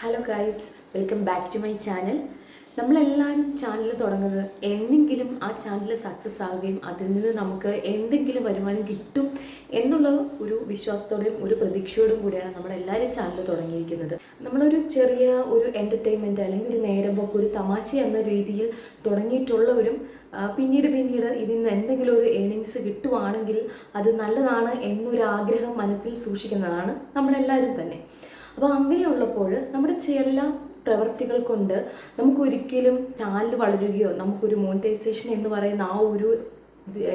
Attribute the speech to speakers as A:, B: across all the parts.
A: Hello guys, welcome back to my channel. നമ്മളെല്ലാവരും channel തുടങ്ങുന്നത് എന്തെങ്കിലും ആ ചാനൽ സക്സസ് ആവുകയും അതിൽ നിന്ന് നമുക്ക് എന്തെങ്കിലും വരുമാനം കിട്ടും എന്നുള്ള ഒരു വിശ്വാസത്തോടെയും ഒരു പ്രതീക്ഷയോടും കൂടിയാണ് നമ്മളെല്ലാവരും ചാനൽ തുടങ്ങിയിരിക്കുന്നത്. നമ്മളൊരു ചെറിയ ഒരു എൻ്റർടൈൻമെൻറ്റ് അല്ലെങ്കിൽ ഒരു നേരമ്പോക്ക്, ഒരു തമാശ എന്ന രീതിയിൽ തുടങ്ങിയിട്ടുള്ളവരും പിന്നീട് ഇതിൽ നിന്ന് എന്തെങ്കിലും ഒരു ഏണിങ്സ് കിട്ടുവാണെങ്കിൽ അത് നല്ലതാണ് എന്നൊരു ആഗ്രഹം മനസ്സിൽ സൂക്ഷിക്കുന്നതാണ് നമ്മളെല്ലാവരും തന്നെ. അപ്പോൾ അങ്ങനെയുള്ളപ്പോൾ നമ്മുടെ ചില പ്രവർത്തികൾ കൊണ്ട് നമുക്കൊരിക്കലും ചാനൽ വളരുകയോ നമുക്കൊരു മോണിറ്റൈസേഷൻ എന്ന് പറയുന്ന ആ ഒരു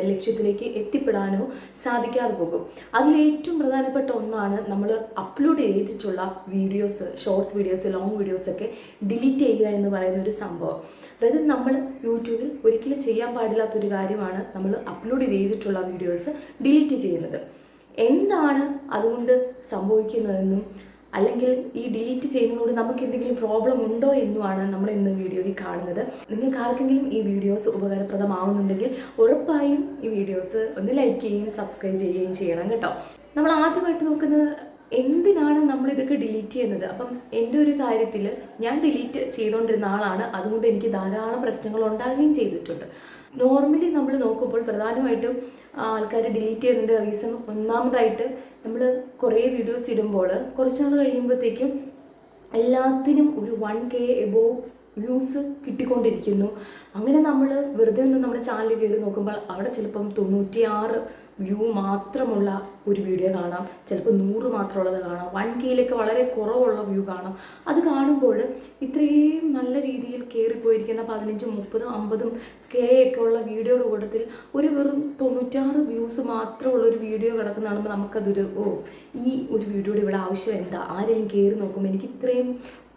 A: ലക്ഷ്യത്തിലേക്ക് എത്തിപ്പെടാനോ സാധിക്കാതെ പോകും. അതിലേറ്റവും പ്രധാനപ്പെട്ട ഒന്നാണ് നമ്മൾ അപ്ലോഡ് ചെയ്തിട്ടുള്ള വീഡിയോസ്, ഷോർട്സ് വീഡിയോസ്, ലോങ് വീഡിയോസൊക്കെ ഡിലീറ്റ് ചെയ്യുക എന്ന് പറയുന്ന ഒരു സംഭവം. അതായത് നമ്മൾ യൂട്യൂബിൽ ഒരിക്കലും ചെയ്യാൻ പാടില്ലാത്തൊരു കാര്യമാണ് നമ്മൾ അപ്ലോഡ് ചെയ്തിട്ടുള്ള വീഡിയോസ് ഡിലീറ്റ് ചെയ്യുന്നത്. എന്താണ് അതുകൊണ്ട് സംഭവിക്കുന്നതെന്നും അല്ലെങ്കിൽ ഈ ഡിലീറ്റ് ചെയ്യുന്നതുകൊണ്ട് നമുക്ക് എന്തെങ്കിലും പ്രോബ്ലം ഉണ്ടോ എന്നുമാണ് നമ്മൾ ഇന്ന് വീഡിയോയിൽ കാണുന്നത്. നിങ്ങൾക്ക് ആർക്കെങ്കിലും ഈ വീഡിയോസ് ഉപകാരപ്രദമാവുന്നുണ്ടെങ്കിൽ ഉറപ്പായും ഈ വീഡിയോസ് ഒന്ന് ലൈക്ക് ചെയ്യുകയും സബ്സ്ക്രൈബ് ചെയ്യുകയും ചെയ്യണം കേട്ടോ. നമ്മൾ ആദ്യമായിട്ട് നോക്കുന്നത് എന്തിനാണ് നമ്മൾ ഇതൊക്കെ ഡിലീറ്റ് ചെയ്യുന്നത്. അപ്പം എൻ്റെ ഒരു കാര്യത്തിൽ ഞാൻ ഡിലീറ്റ് ചെയ്തുകൊണ്ടിരുന്ന ആളാണ്. അതുകൊണ്ട് എനിക്ക് ധാരാളം പ്രശ്നങ്ങൾ ഉണ്ടാകുകയും ചെയ്തിട്ടുണ്ട്. നോർമലി നമ്മൾ നോക്കുമ്പോൾ പ്രധാനമായിട്ടും ആൾക്കാർ ഡിലീറ്റ് ചെയ്യുന്നതിൻ്റെ റീസൺ ഒന്നാമതായിട്ട് നമ്മൾ കുറേ വീഡിയോസ് ഇടുമ്പോൾ കുറച്ച് നാൾ കഴിയുമ്പോഴത്തേക്കും എല്ലാത്തിനും ഒരു 1K എബോവ് വ്യൂസ് കിട്ടിക്കൊണ്ടിരിക്കുന്നു. അങ്ങനെ നമ്മൾ വെറുതെ ഒന്ന് നമ്മുടെ ചാനൽ കയറി നോക്കുമ്പോൾ അവിടെ ചിലപ്പം 96 വ്യൂ മാത്രമുള്ള ഒരു വീഡിയോ കാണാം, ചിലപ്പോൾ 100 മാത്രമുള്ളത് കാണാം, 1Kയിലേക്ക് വളരെ കുറവുള്ള വ്യൂ കാണാം. അത് കാണുമ്പോൾ ഇത്രയും നല്ല രീതിയിൽ കയറിപ്പോയിരിക്കുന്ന 15, 30, 50K ഒക്കെ ഉള്ള വീഡിയോയുടെ കൂട്ടത്തിൽ ഒരു വെറും 96 വ്യൂസ് മാത്രമുള്ള ഒരു വീഡിയോ കിടക്കുന്ന കാണുമ്പോൾ നമുക്കതൊരു ഈ ഒരു വീഡിയോയുടെ ഇവിടെ ആവശ്യം എന്താ, ആരെങ്കിലും കയറി നോക്കുമ്പോൾ എനിക്ക് ഇത്രയും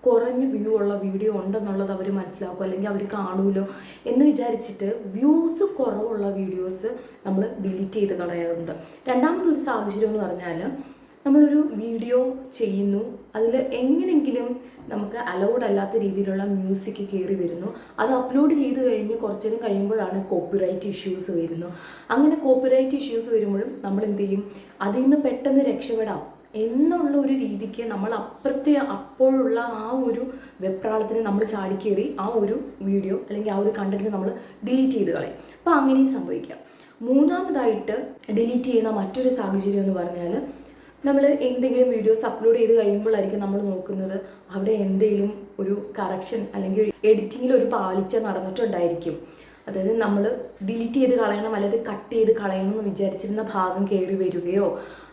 A: കുറഞ്ഞ വ്യൂ ഉള്ള വീഡിയോ ഉണ്ടെന്നുള്ളത് അവർ മനസ്സിലാക്കും, അല്ലെങ്കിൽ അവർ കാണുമല്ലോ എന്ന് വിചാരിച്ചിട്ട് വ്യൂസ് കുറവുള്ള വീഡിയോസ് നമ്മൾ ഡിലീറ്റ് ചെയ്ത് കളയാറുണ്ട്. രണ്ടാമതൊരു സാഹചര്യം എന്ന് പറഞ്ഞാൽ നമ്മളൊരു വീഡിയോ ചെയ്യുന്നു, അതിൽ എങ്ങനെയെങ്കിലും നമുക്ക് അലൗഡ് അല്ലാത്ത രീതിയിലുള്ള മ്യൂസിക് കയറി വരുന്നു. അത് അപ്ലോഡ് ചെയ്ത് കഴിഞ്ഞ് കുറച്ചു നേരം കഴിയുമ്പോഴാണ് കോപ്പിറൈറ്റ് ഇഷ്യൂസ് വരുന്നു. അങ്ങനെ കോപ്പിറൈറ്റ് ഇഷ്യൂസ് വരുമ്പോഴും നമ്മൾ എന്ത് ചെയ്യും, അതിൽ നിന്ന് പെട്ടെന്ന് രക്ഷപ്പെടാം എന്നുള്ള ഒരു രീതിക്ക് നമ്മൾ അപ്പോഴുള്ള ആ ഒരു വെപ്രാളത്തിന് നമ്മൾ ചാടിക്കേറി ആ ഒരു വീഡിയോ അല്ലെങ്കിൽ ആ ഒരു കണ്ടന്റ് നമ്മൾ ഡിലീറ്റ് ചെയ്ത് കളയും. അപ്പോൾ അങ്ങനെയും സംഭവിക്കാം. മൂന്നാമതായിട്ട് ഡിലീറ്റ് ചെയ്യുന്ന മറ്റൊരു സാഹചര്യം എന്ന് പറഞ്ഞാൽ നമ്മൾ എന്തെങ്കിലും വീഡിയോസ് അപ്ലോഡ് ചെയ്ത് കഴിയുമ്പോഴായിരിക്കും നമ്മൾ നോക്കുന്നത് അവിടെ എന്തെങ്കിലും ഒരു കറക്ഷൻ അല്ലെങ്കിൽ എഡിറ്റിങ്ങിൽ ഒരു പാളിച്ച നടന്നിട്ടുണ്ടായിരിക്കും. അതായത് നമ്മൾ ഡിലീറ്റ് ചെയ്ത് കളയണം അല്ലെങ്കിൽ കട്ട് ചെയ്ത് കളയണം എന്ന് വിചാരിച്ചിരുന്ന ഭാഗം കയറി വരികയോ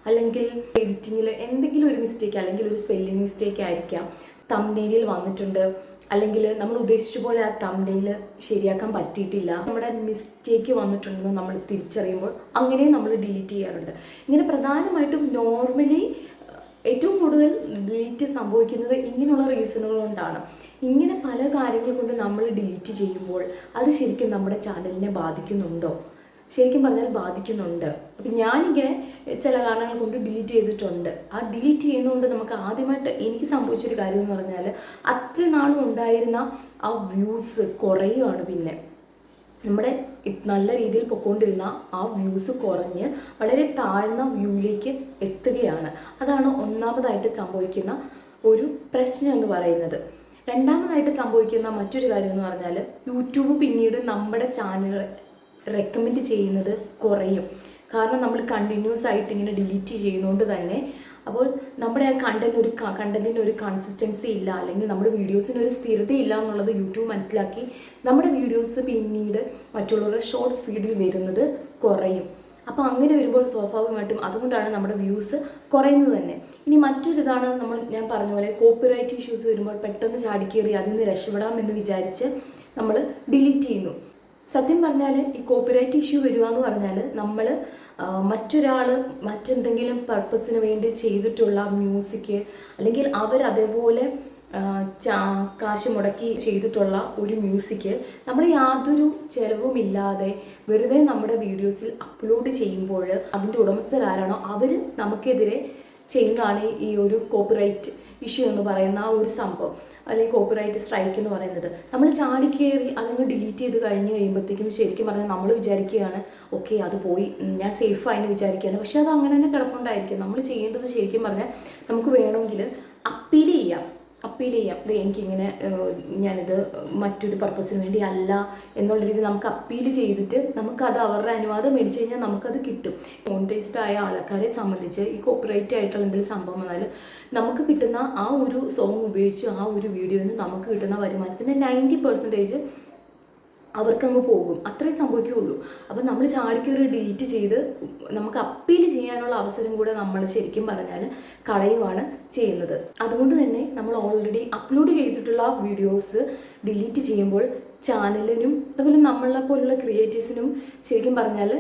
A: അല്ലെങ്കിൽ എഡിറ്റിങ്ങിൽ എന്തെങ്കിലും ഒരു മിസ്റ്റേക്ക് അല്ലെങ്കിൽ ഒരു സ്പെല്ലിംഗ് മിസ്റ്റേക്ക് ആയിരിക്കാം തംബ്നെയിലിൽ വന്നിട്ടുണ്ട്, അല്ലെങ്കിൽ നമ്മൾ ഉദ്ദേശിച്ച പോലെ ആ തംബ്നെയിൽ ശരിയാക്കാൻ പറ്റിയിട്ടില്ല, നമ്മുടെ മിസ്റ്റേക്ക് വന്നിട്ടുണ്ടെന്ന് നമ്മൾ തിരിച്ചറിയുമ്പോൾ അങ്ങനെ നമ്മൾ ഡിലീറ്റ് ചെയ്യാറുണ്ട്. ഇങ്ങനെ പ്രധാനമായിട്ടും നോർമലി ഏറ്റവും കൂടുതൽ ഡിലീറ്റ് സംഭവിക്കുന്നത് ഇങ്ങനെയുള്ള റീസണുകൾ കൊണ്ടാണ്. ഇങ്ങനെ പല കാര്യങ്ങൾ കൊണ്ട് നമ്മൾ ഡിലീറ്റ് ചെയ്യുമ്പോൾ അത് ശരിക്കും നമ്മുടെ ചാനലിനെ ബാധിക്കുന്നുണ്ടോ? ശരിക്കും പറഞ്ഞാൽ ബാധിക്കുന്നുണ്ട്. അപ്പം ഞാനിങ്ങനെ ചില കാരണങ്ങൾ കൊണ്ട് ഡിലീറ്റ് ചെയ്തിട്ടുണ്ട്. ആ ഡിലീറ്റ് ചെയ്യുന്നതുകൊണ്ട് നമുക്ക് ആദ്യമായിട്ട് എനിക്ക് സംഭവിച്ചൊരു കാര്യം എന്ന് പറഞ്ഞാൽ അത്ര നാളും ഉണ്ടായിരുന്ന ആ വ്യൂസ് കുറയുകയാണ്. പിന്നെ നമ്മുടെ നല്ല രീതിയിൽ പൊയ്ക്കൊണ്ടിരുന്ന ആ വ്യൂസ് കുറഞ്ഞ് വളരെ താഴ്ന്ന വ്യൂയിലേക്ക് എത്തുകയാണ്. അതാണ് ഒന്നാമതായിട്ട് സംഭവിക്കുന്ന ഒരു പ്രശ്നം എന്ന് പറയുന്നത്. രണ്ടാമതായിട്ട് സംഭവിക്കുന്ന മറ്റൊരു കാര്യം എന്ന് പറഞ്ഞാൽ യൂട്യൂബ് പിന്നീട് നമ്മുടെ ചാനൽ റെക്കമെൻഡ് ചെയ്യുന്നത് കുറയും. കാരണം നമ്മൾ കണ്ടിന്യൂസ് ആയിട്ട് ഇങ്ങനെ ഡിലീറ്റ് ചെയ്യുന്നതുകൊണ്ട് തന്നെ അപ്പോൾ നമ്മുടെ ആ കണ്ടന്റിന് ഒരു കൺസിസ്റ്റൻസി ഇല്ല, അല്ലെങ്കിൽ നമ്മുടെ വീഡിയോസിന് ഒരു സ്ഥിരത ഇല്ല എന്നുള്ളത് യൂട്യൂബ് മനസ്സിലാക്കി നമ്മുടെ വീഡിയോസ് പിന്നീട് മറ്റുള്ളവരുടെ ഷോർട്സ് ഫീഡിൽ വരുന്നത് കുറയും. അപ്പോൾ അങ്ങനെ വരുമ്പോൾ സ്വാഭാവികമായിട്ടും അതുകൊണ്ടാണ് നമ്മുടെ വ്യൂസ് കുറയുന്നത് തന്നെ. ഇനി മറ്റൊരിതാണ് ഞാൻ പറഞ്ഞ പോലെ കോപ്പിറൈറ്റ് ഇഷ്യൂസ് വരുമ്പോൾ പെട്ടെന്ന് ചാടിക്കേറി അതിൽ നിന്ന് രക്ഷപ്പെടാം എന്ന് വിചാരിച്ച് നമ്മൾ ഡിലീറ്റ് ചെയ്യുന്നു. സത്യം പറഞ്ഞാൽ ഈ കോപ്പിറൈറ്റ് ഇഷ്യൂ വരിക എന്ന് പറഞ്ഞാൽ നമ്മൾ മറ്റൊരാൾ മറ്റെന്തെങ്കിലും പർപ്പസിന് വേണ്ടി ചെയ്തിട്ടുള്ള മ്യൂസിക് അല്ലെങ്കിൽ അതേപോലെ കാശ് മുടക്കി ചെയ്തിട്ടുള്ള ഒരു മ്യൂസിക് നമ്മൾ യാതൊരു ചിലവുമില്ലാതെ വെറുതെ നമ്മുടെ വീഡിയോസിൽ അപ്ലോഡ് ചെയ്യുമ്പോൾ അതിൻ്റെ ഉടമസ്ഥരാരാണോ അവർ നമുക്കെതിരെ ചെയ്യുന്നതാണ് ഈ ഒരു കോപ്പിറൈറ്റ് ഇഷ്യൂ എന്ന് പറയുന്ന ആ ഒരു സംഭവം, അല്ലെങ്കിൽ കോപ്പിറൈറ്റ് സ്ട്രൈക്ക് എന്ന് പറയുന്നത്. നമ്മൾ ചാടിക്കേറി അതങ്ങ് ഡിലീറ്റ് ചെയ്ത് കഴിഞ്ഞ് കഴിയുമ്പോഴത്തേക്കും ശരിക്കും പറഞ്ഞാൽ നമ്മൾ വിചാരിക്കുകയാണ് ഓക്കെ അത് പോയി, ഞാൻ സേഫായെന്ന് വിചാരിക്കുകയാണ്. പക്ഷെ അത് അങ്ങനെ തന്നെ കിടപ്പുണ്ടായിരിക്കും. നമ്മൾ ചെയ്യേണ്ടത് ശരിക്കും പറഞ്ഞാൽ നമുക്ക് വേണമെങ്കിൽ അപ്പീൽ ചെയ്യാം. അപ്പീൽ ചെയ്യാം, ഇത് എനിക്കിങ്ങനെ ഞാനിത് മറ്റൊരു പർപ്പസിന് വേണ്ടി അല്ല എന്നുള്ള രീതിയിൽ നമുക്ക് അപ്പീൽ ചെയ്തിട്ട് നമുക്കത് അവരുടെ അനുവാദം മേടിച്ച് കഴിഞ്ഞാൽ നമുക്കത് കിട്ടും. മോണിറ്റൈസ്ഡ് ആയ ആൾക്കാരെ സംബന്ധിച്ച് ഈ കോപ്പിറൈറ്റ് ആയിട്ടുള്ള എന്തെങ്കിലും സംഭവം വന്നാൽ നമുക്ക് കിട്ടുന്ന ആ ഒരു സോങ് ഉപയോഗിച്ച് ആ ഒരു വീഡിയോയിൽ നിന്ന് നമുക്ക് കിട്ടുന്ന വരുമാനത്തിൻ്റെ 90% അവർക്കങ്ങ് പോകും. അത്രയും സംഭവിക്കുകയുള്ളൂ. അപ്പം നമ്മൾ ചാടിക്കയറി ഡിലീറ്റ് ചെയ്ത് നമുക്ക് അപ്പീൽ ചെയ്യാനുള്ള അവസരം കൂടെ നമ്മൾ ശരിക്കും പറഞ്ഞാൽ കളയുവാണ് ചെയ്യുന്നത്. അതുകൊണ്ട് തന്നെ നമ്മൾ ഓൾറെഡി അപ്ലോഡ് ചെയ്തിട്ടുള്ള വീഡിയോസ് ഡിലീറ്റ് ചെയ്യുമ്പോൾ ചാനലിനും അതുപോലെ നമ്മളെ പോലുള്ള ക്രിയേറ്റേഴ്സിനും ശരിക്കും പറഞ്ഞാൽ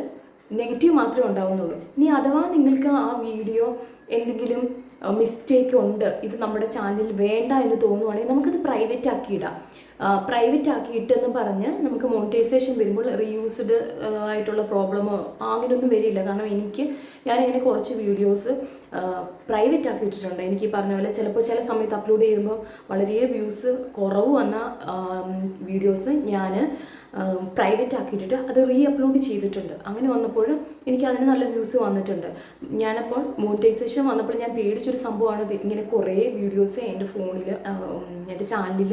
A: നെഗറ്റീവ് മാത്രമേ ഉണ്ടാവുന്നുള്ളൂ. ഇനി അഥവാ നിങ്ങൾക്ക് ആ വീഡിയോ എന്തെങ്കിലും മിസ്റ്റേക്ക് ഉണ്ട്, ഇത് നമ്മുടെ ചാനലിൽ വേണ്ട എന്ന് തോന്നുവാണെങ്കിൽ നമുക്കത് പ്രൈവറ്റ് ആക്കിയിടാം. പ്രൈവറ്റ് ആക്കിയിട്ടെന്ന് പറഞ്ഞ് നമുക്ക് മോണിറ്റൈസേഷൻ വരുമ്പോൾ റീയൂസ്ഡ് ആയിട്ടുള്ള പ്രോബ്ലമോ അങ്ങനെയൊന്നും വരില്ല. കാരണം ഞാനിങ്ങനെ കുറച്ച് വീഡിയോസ് പ്രൈവറ്റ് ആക്കിയിട്ടിട്ടുണ്ട്. എനിക്ക് പറഞ്ഞ പോലെ ചിലപ്പോൾ ചില സമയത്ത് അപ്ലോഡ് ചെയ്യുമ്പോൾ വളരെ വ്യൂസ് കുറവ് വന്ന വീഡിയോസ് ഞാൻ പ്രൈവറ്റ് ആക്കിയിട്ടിട്ട് അത് റീ അപ്ലോഡ് ചെയ്തിട്ടുണ്ട്. അങ്ങനെ വന്നപ്പോൾ എനിക്ക് അതിന് നല്ല വ്യൂസ് വന്നിട്ടുണ്ട്. ഞാനപ്പോൾ മോണിറ്റൈസേഷൻ വന്നപ്പോൾ ഞാൻ പേടിച്ചൊരു സംഭവമാണ് ഇങ്ങനെ കുറേ വീഡിയോസ് എൻ്റെ ഫോണിൽ എൻ്റെ ചാനലിൽ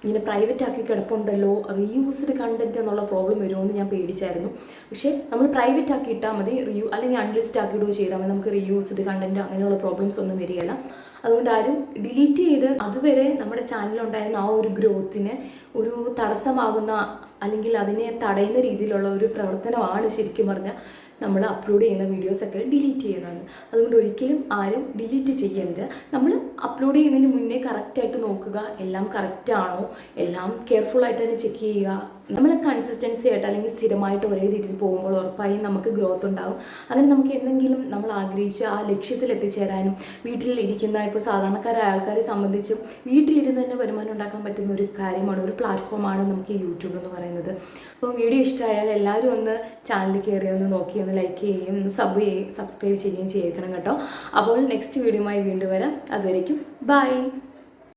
A: ഇങ്ങനെ പ്രൈവറ്റ് ആക്കി കിടപ്പുണ്ടല്ലോ, റീയൂസ്ഡ് കണ്ടൻറ്റ് എന്നുള്ള പ്രോബ്ലം വരുമോ എന്ന് ഞാൻ പേടിച്ചായിരുന്നു. പക്ഷേ നമ്മൾ പ്രൈവറ്റ് ആക്കി ഇട്ടാൽ മതി, അല്ലെങ്കിൽ അൺലിസ്റ്റ് ആക്കിയിടുകയോ ചെയ്താൽ മതി, നമുക്ക് റീയൂസ്ഡ് കണ്ടൻറ്റ് അങ്ങനെയുള്ള പ്രോബ്ലംസ് ഒന്നും വരികയില്ല. അതുകൊണ്ട് ആരും ഡിലീറ്റ് ചെയ്ത് അതുവരെ നമ്മുടെ ചാനലുണ്ടായിരുന്ന ആ ഒരു ഗ്രോത്തിന് ഒരു തടസ്സമാകുന്ന അല്ലെങ്കിൽ അതിനെ തടയുന്ന രീതിയിലുള്ള ഒരു പ്രവർത്തനമാണ് ശരിക്കും പറഞ്ഞാൽ നമ്മൾ അപ്ലോഡ് ചെയ്യുന്ന വീഡിയോസൊക്കെ ഡിലീറ്റ് ചെയ്യുന്നത്. അതുകൊണ്ട് ഒരിക്കലും ആരും ഡിലീറ്റ് ചെയ്യരുത്. നമ്മൾ അപ്ലോഡ് ചെയ്യുന്നതിന് മുന്നേ കറക്റ്റായിട്ട് നോക്കുക, എല്ലാം കറക്റ്റാണോ, എല്ലാം കെയർഫുള്ളായിട്ട് തന്നെ ചെക്ക് ചെയ്യുക. നമ്മൾ കൺസിസ്റ്റൻസി ആയിട്ട് അല്ലെങ്കിൽ സ്ഥിരമായിട്ട് ഒരേ രീതിയിൽ പോകുമ്പോൾ ഉറപ്പായും നമുക്ക് ഗ്രോത്ത് ഉണ്ടാകും. അങ്ങനെ നമുക്ക് എന്തെങ്കിലും നമ്മൾ ആഗ്രഹിച്ച ആ ലക്ഷ്യത്തിൽ എത്തിച്ചേരാനും വീട്ടിലിരിക്കുന്ന ഇപ്പോൾ സാധാരണക്കാരായ ആൾക്കാരെ സംബന്ധിച്ചും വീട്ടിലിരുന്ന് തന്നെ വരുമാനം ഉണ്ടാക്കാൻ പറ്റുന്ന ഒരു കാര്യമാണ്, ഒരു പ്ലാറ്റ്ഫോമാണ് നമുക്ക് യൂട്യൂബ് എന്ന് പറയുന്നത്. അപ്പോൾ വീഡിയോ ഇഷ്ടമായാൽ എല്ലാവരും ഒന്ന് ചാനലിൽ കയറി ഒന്ന് നോക്കി ഒന്ന് ലൈക്ക് ചെയ്യുകയും ഒന്ന് സബ്സ്ക്രൈബ് ചെയ്യുകയും ചെയ്യണം കേട്ടോ. അപ്പോൾ നെക്സ്റ്റ് വീഡിയോയുമായി വീണ്ടും വരാം. അതുവരേക്കും ബൈ.